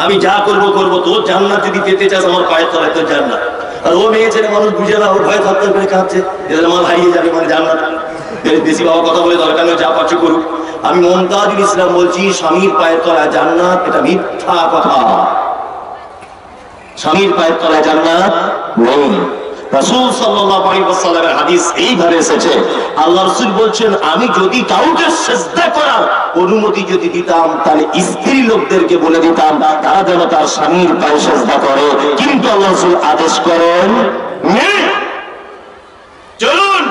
আমি যা করবো করবো, তোর জান্নাত যদি পেতে চাস আমার পায়ের তলায় তোর জান্নাত। আর ও মেয়ে ছেলে মানুষ বুঝে না, ওর ভয়ে থাকতে করে কাঁদছে, এদের আমার হারিয়ে যাবে মানে জান্নাত। বেশি বাবা কথা বলে দরকার নেই, যা পাচ্ছে করুক। আমি মুমতাজুল ইসলাম বলছি, স্বামীর পায়ের তলায় জান্নাত এটা মিথ্যা কথা। স্বামীর পায়ের তলায় জান্নাত নেই। রাসূল সাল্লাল্লাহু আলাইহি ওয়াসাল্লামের হাদিস এইভাবে এসেছে, আল্লাহ রাসূল বলছেন, আমি যদি কাউকে সিজদা করার অনুমতি যদি দিতাম, তাহলে স্ত্রী লোকদেরকে বলে দিতাম তারা যেন তার স্বামীর পায়ে সিজদা করে, কিন্তু আল্লাহ রাসূল আদেশ করেন নি। চলুন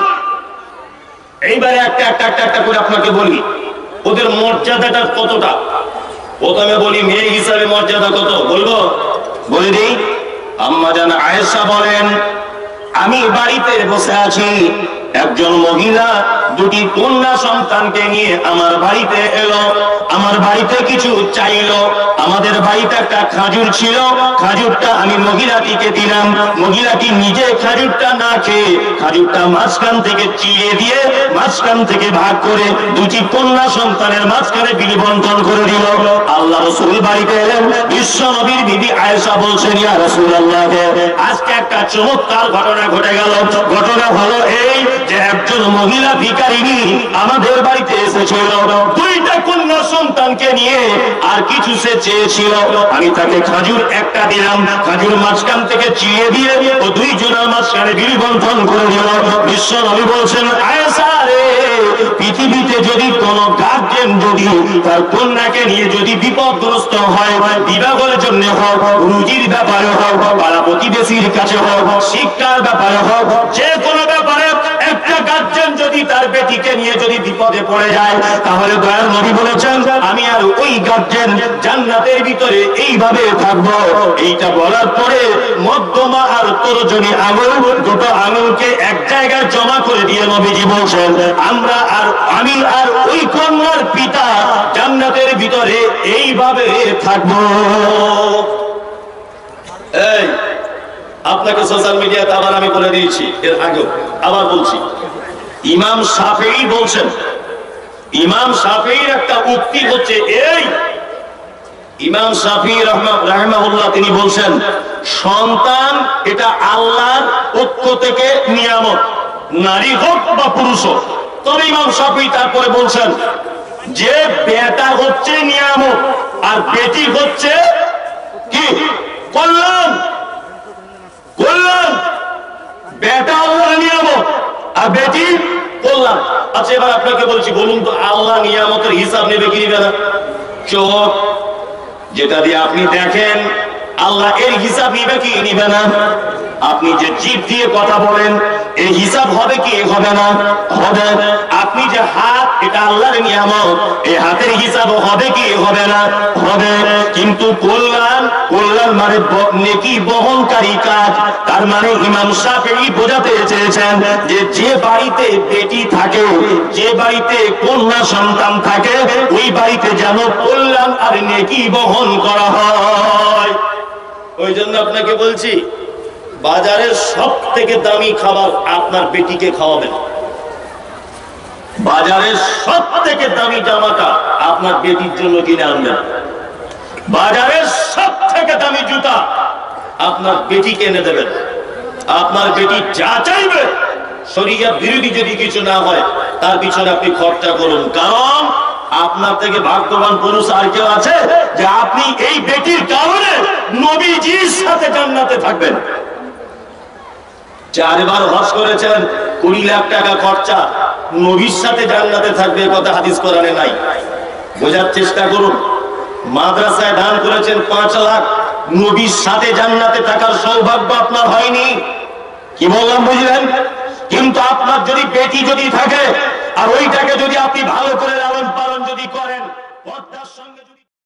এইবারে একটা করে আপনাকে বলি, ওদের মর্যাদাটা কতটা। প্রথমে বলি মেয়ে হিসাবে মর্যাদা কত, বলবো? বলে দিই। আম্মা জান আয়েশা বলেন, আমি বাড়িতে বসে আছি, একজন মহিলা দুটি কন্যা সন্তানকে নিয়ে আমার বাড়িতে এলো, আমার বাড়িতে কিছু চাইলো। আমাদের বাড়িতে একটা খাজুর ছিল, খাজুরটা আমি মহিলাটিকে দিলাম। মহিলাটি নিজে খাজুরটা না খেয়ে খাজুরটা মাঝখান থেকে চিড়ে দিয়ে মাঝখান থেকে ভাগ করে দুটি কন্যা সন্তানের মাঝখানে বিলি বন্টন করে দিল। আল্লাহ রাসূল বাড়িতে এলেন, বিশ্ব নবীর বিবি আয়েশা বলছেন, ইয়া রাসূলুল্লাহ, আজকে একটা চমৎকার ঘটনা ঘটে গেল। ঘটনা হলো এই যে একজন মহিলা ভিখারিনী আমাদের বাড়িতে এসেছিল, দুইটা কন্যা সন্তানকে নিয়ে, আর কিছু সে চেয়েছিল। আমি তাকে খাজুর একটা দিলাম, খাজুর মাঝখান থেকে চিড়ে দিয়ে ও দুইজনের মাঝখানে বিলি বন্টন করে দিল। বিশ্ব নবী বলছেন, আয়েশা রে, পৃথিবীতে যদি কোন গার্জেন যদি তার কন্যাকে নিয়ে যদি বিপদগ্রস্ত হয়, বিবাহের জন্য হোক, রুজির ব্যাপারে হোক, পাড়া প্রতিবেশীর কাছে হোক, শিক্ষার ব্যাপারে হোক, যে কোনো ব্যাপারে একটা গার্জেন যদি তার বেটিকে নিয়ে যদি বিপদে পড়ে যায়, তাহলে দয়ার নবী বলেছেন, আমি আর ওই গার্জেন জান্নাতের ভিতরে এইভাবে থাকবো। এইটা বলার পরে মধ্যমা আর তর্জনী আঙুল, দুটো আঙুলকে এক জায়গায় জমা করে দিয়ে নবীজি বলছেন, আমরা আর আমি আর ওই কন্যার পিতা জান্নাতের ভিতরে এইভাবে থাকবো। এই আপনাকে সোশ্যাল মিডিয়াতে আবার আমি বলে দিয়েছি, এর আগেও আবার বলছি, ইমাম শাফিঈ বলছেন, ইমাম শাফিঈর একটা উক্তি হচ্ছে এই, ইমাম শাফিঈ রাহিমাহুল্লাহ তিনি বলছেন, সন্তান এটা আল্লাহর পক্ষ থেকে নিয়ামত, নারী হোক বা পুরুষ হোক। তবে ইমাম শাফিঈ তারপরে বলছেন যে বেটা হচ্ছে নিয়ামত আর বেটি হচ্ছে কি? কল্যাণ। কল্যাণ, বেটা আল্লাহর নিয়ামত আর বেটি কল্যাণ। আচ্ছা এবার আপনাকে বলছি, বলুন তো আল্লাহ নিয়ামতের হিসাব নেবে কি নেবে না? চোখ যেটা দিয়ে আপনি দেখেন, আল্লাহ এর হিসাব নিবে কি নিবে না? আপনি যে জিভ দিয়ে কথা বলেন, এই হিসাব হবে কি হবে না? হবে। আপনি যে হাত, এটা আল্লাহর নিয়ামত, এই হাতের হিসাব হবে কি হবে না? হবে। কিন্তু কল্যাণ, কল্যাণ মানে নেকি বহনকারী কাজ। তার মানে ইমাম শাফিঈ বোঝাতে চেয়েছেন যে যে বাড়িতে বেটি থাকে, যে বাড়িতে কন্যা সন্তান থাকে, ওই বাড়িতে যেন কল্যাণ আর নেকি বহন করা হয়। ওই জন্য আপনাকে বলছি, বাজারের সব থেকে দামি খাবার আপনার বেটিকে খাওয়াবেন, বাজারের সব থেকে দামি জামাটা আপনার বেটির জন্য কিনে আনবেন, বাজারের সব থেকে দামি জুতা আপনার বেটিকে এনে দেবেন। আপনার বেটি যা চাইবে শরীয়ত বিরোধী যদি কিছু না হয় তার পিছনে আপনি খরচা করুন, কারণ আপনার থেকে ভাগ্যবান পুরুষ আর কেউ আছে যে আপনি এই বেটির কারণে নবীজির সাথে জান্নাতে থাকবেন। 4 বার হজ করেছেন, 20 লাখ টাকা খরচা, নবীর সাথে জান্নাতে থাকবে কথা হাদিস কোরআনে নাই। বোঝার চেষ্টা করুন। মাদ্রাসায় দান করেছেন 5 লাখ, নবীর সাথে জান্নাতে থাকার সৌভাগ্য আপনার হয়নি। কি বললাম বুঝলেন? কিন্তু আপনার যদি বেটি যদি থাকে আর ওইটাকে যদি আপনি ভালো করে লালন পালন যদি করেন,